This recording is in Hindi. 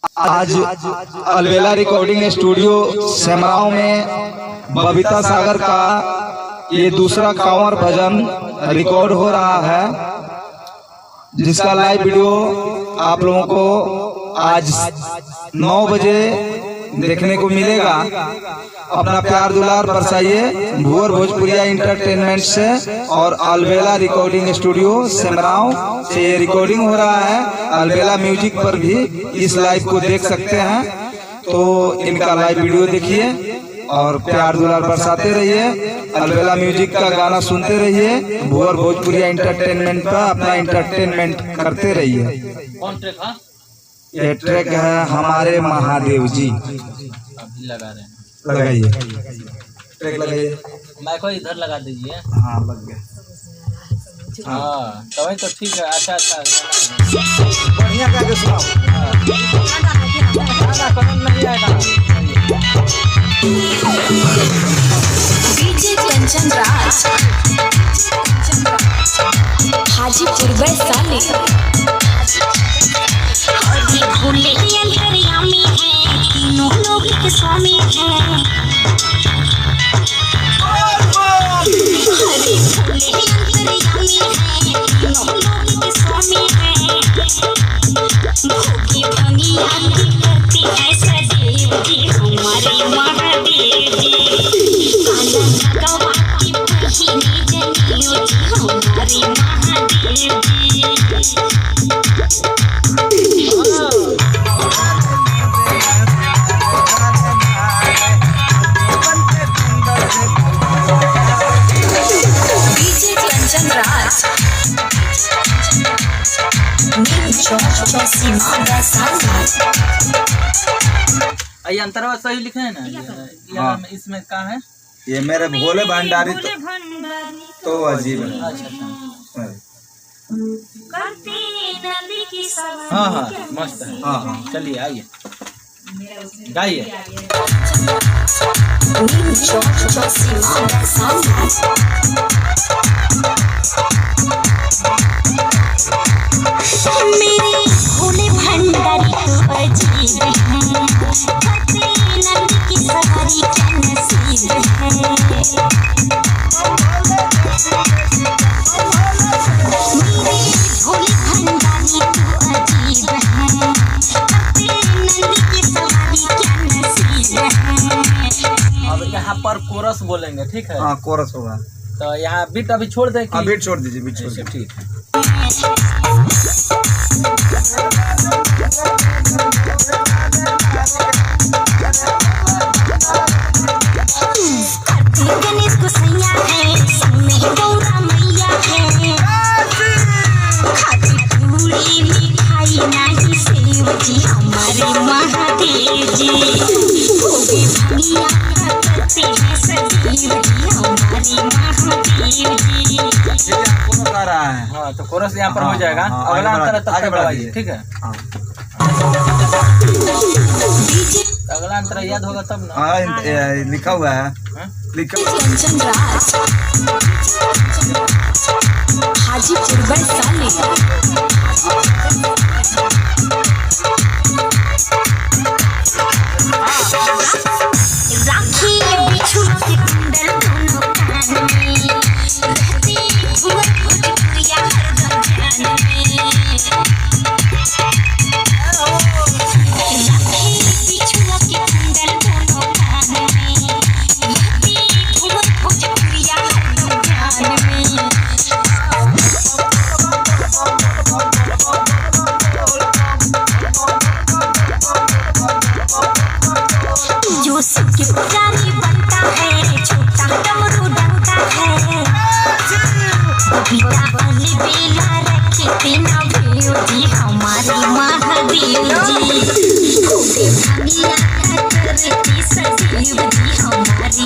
आज अलबेला रिकॉर्डिंग स्टूडियो सेमराव में बबीता सागर का ये दूसरा कांवर भजन रिकॉर्ड हो रहा है, जिसका लाइव वीडियो आप लोगों को आज 9 बजे देखने को मिलेगा। अपना प्यार दुलार बरसाइए भूअर भोजपुरिया इंटरटेनमेंट से और अलबेला रिकॉर्डिंग स्टूडियो सेमराव से ये रिकॉर्डिंग हो रहा है। अलबेला म्यूजिक पर भी इस लाइव को देख सकते हैं, तो इनका लाइव वीडियो देखिए और प्यार दुलार बरसाते रहिए। अलबेला म्यूजिक का गाना सुनते रहिए, भूअर भोजपुरिया इंटरटेनमेंट पर अपना इंटरटेनमेंट करते रहिए। कौन ट्रैक है? ये ट्रैक है हमारे महादेव जी। अभी लगा रहे हैं, लगाइए ट्रैक लगाइए। माइक इधर लगा दीजिए। हाँ लग गया। हाँ तभी तो ठीक है। अच्छा बढ़िया गा के सुनाओ। गाना पसंद नहीं आएगा। डीजे कंचन राज, हाजीपुर वैशाली। भोले अंतर्यामी है, तीनों लोग के स्वामी है। हरे भोले अंतर्यामी है, तीनों लोग के स्वामी है। भोगी भंगी आरती करती है सदैव जी हमारे महादेव जी। काला गवाती पहिनी जनियो जी हमारे महादेव जी। डीजे कंचन राज, ये अंतरवा सही लिखे हैं ना? हाँ। इसमें क्या है? ये मेरे भोले भंडारी तो अजीब है। अच्छा। हाँ हाँ मस्त है। हाँ हाँ चलिए आइए गाइए। मेरे भोले भंडारी तो अजीब है, करते नंद की सवारी क्या नसीब है। मेरे भोले भंडारी तो अजीब है, करते नंद की सवारी क्या नसीब है। अब यहाँ पर कोरस बोलेंगे, ठीक है? हाँ कोरस होगा। तो यहाँ बीट अभी छोड़ दें कि? बीट छोड़ दीजिए, बीट छोड़ दीजिए। ठीक है। गणेश गोसैया है, संग में गौरा मैया है। खाती पूरी मिठाई नहीं सेव जी हमारे महादेव जी। भोगे भंगिया करते हैं सदैव जी हमारे महादेव जी। कौन गा रहा है? हाँ तो कोरस यहाँ पर हो जाएगा। हाँ, अगला आगे अंतर तब आगे तक दबाइए, ठीक है? हाँ। अगला अंतर याद होगा तब ना। हाँ लिखा हुआ है। हाँ? डीजे कंचन राज, हाजीपुर वैशाली। राखी बिछुआ के कुंडल दोनों कान में, रहती भूअर भोजपुरिया हरदम ध्यान में। राखी बिछुआ के कुंडल दोनों कान में, रहती भूअर भोजपुरिया हरदम ध्यान में। जो सबके पुजारी बनता है, छोटा डमरू डंका है। बबीता वाली बेला रखे तेना भेव जी हमारे महादेव जी। भोगे भंगिया करती सदैव जी हमारे